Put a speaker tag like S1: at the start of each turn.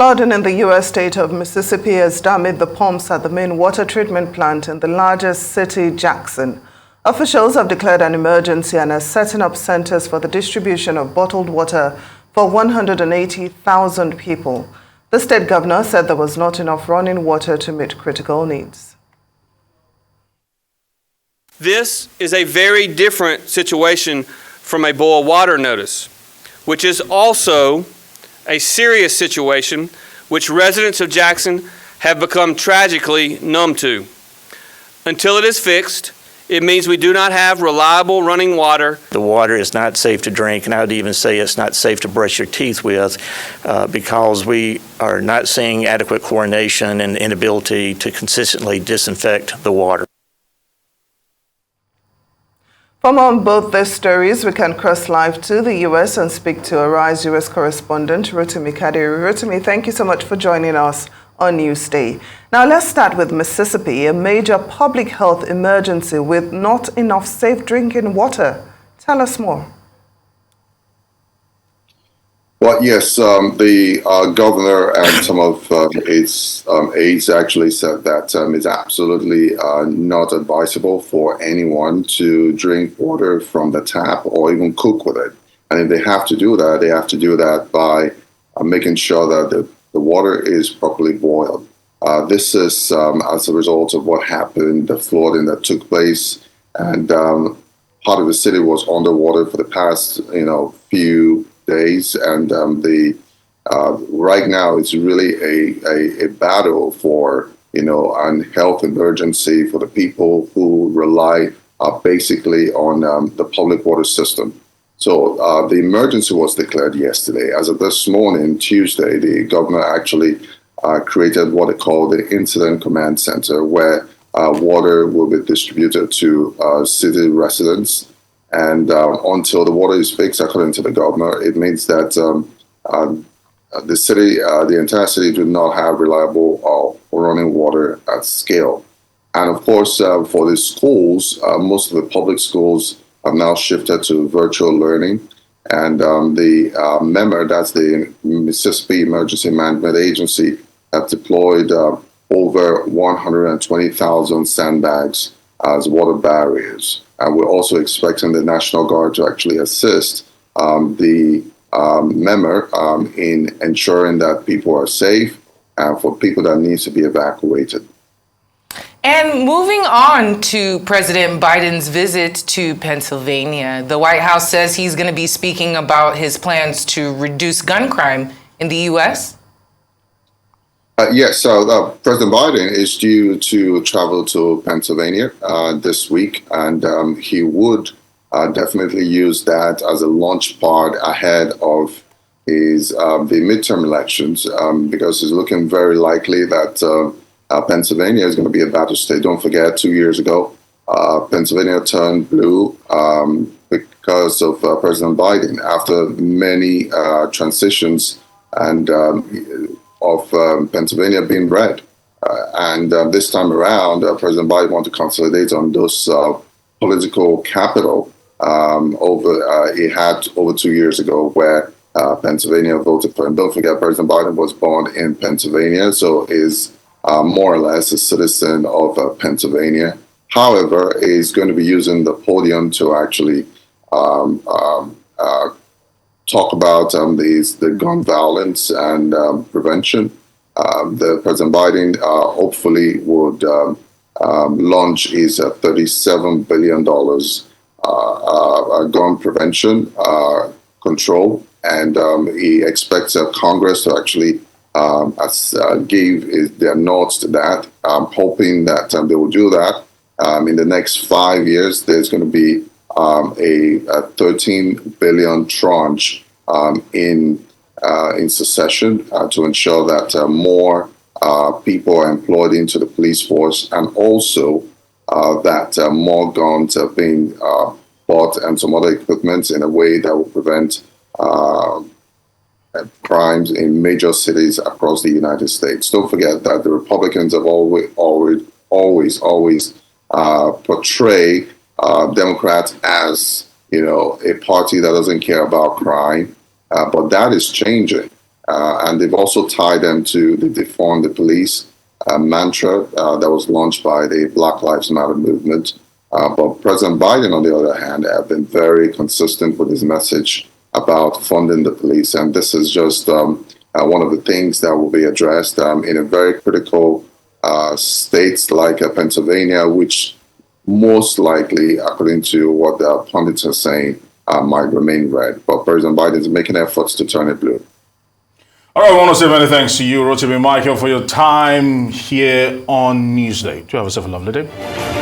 S1: Flooding in the U.S. state of Mississippi has damaged the pumps at the main water treatment plant in the largest city, Jackson. Officials have declared an emergency and are setting up centers for the distribution of bottled water for 180,000 people. The state governor said there was not enough running water to meet critical needs.
S2: This is a very different situation from a boil water notice, which is also a serious situation which residents of Jackson have become tragically numb to. Until it is fixed, it means we do not have reliable running water.
S3: The water is not safe to drink, and I would even say it's not safe to brush your teeth with because we are not seeing adequate chlorination and inability to consistently disinfect the water.
S1: For more on both these stories, we can cross live to the U.S. and speak to Arise U.S. correspondent Rotimi Kade. Rotimi, thank you so much for joining us on Newsday. Now let's start with Mississippi, a major public health emergency with not enough safe drinking water. Tell us more.
S4: Well, yes, the governor and some of its aides actually said that it's absolutely not advisable for anyone to drink water from the tap or even cook with it. And if they have to do that, they have to do that by making sure that the water is properly boiled. This is as a result of what happened, the flooding that took place, and part of the city was underwater for the past, few days, and right now it's really a battle for an health emergency for the people who rely basically on the public water system. So the emergency was declared yesterday. As of this morning, Tuesday, the governor actually created what they call the Incident Command Center, where water will be distributed to city residents. And until the water is fixed, according to the governor, it means that the city, the entire city, do not have reliable running water at scale. And of course, for the schools, most of the public schools have now shifted to virtual learning. And the MEMR, that's the Mississippi Emergency Management Agency, have deployed over 120,000 sandbags as water barriers. And we're also expecting the National Guard to actually assist the MEMR in ensuring that people are safe and for people that need to be evacuated.
S5: And moving on to President Biden's visit to Pennsylvania, the White House says he's going to be speaking about his plans to reduce gun crime in the U.S.
S4: Yes, so President Biden is due to travel to Pennsylvania this week, and he would definitely use that as a launch pad ahead of his the midterm elections, because it's looking very likely that Pennsylvania is going to be a battle state. Don't forget, 2 years ago, Pennsylvania turned blue because of President Biden after many transitions and of Pennsylvania being red. And this time around, President Biden wants to consolidate on those political capital he had over 2 years ago where Pennsylvania voted for him. Don't forget, President Biden was born in Pennsylvania, so is more or less a citizen of Pennsylvania. However, is going to be using the podium to actually talk about the gun violence and prevention. The President Biden hopefully would launch his $37 billion gun prevention control, and he expects Congress to actually give their nods to that. I'm hoping that they will do that. In the next 5 years, there's going to be a 13 billion tranche in succession to ensure that more people are employed into the police force, and also that more guns are being bought and some other equipment in a way that will prevent crimes in major cities across the United States. Don't forget that the Republicans have always portray Democrats as a party that doesn't care about crime, but that is changing. and they've also tied them to the defund the police mantra that was launched by the Black Lives Matter movement. But President Biden, on the other hand, have been very consistent with his message about funding the police. And this is just one of the things that will be addressed in a very critical states like Pennsylvania, which most likely, according to what the pundits are saying, might remain red. But President Biden is making efforts to turn it blue.
S6: All right, I want to say many thanks to you, Rotimi Michael, for your time here on Newsday. Do have yourself a lovely day.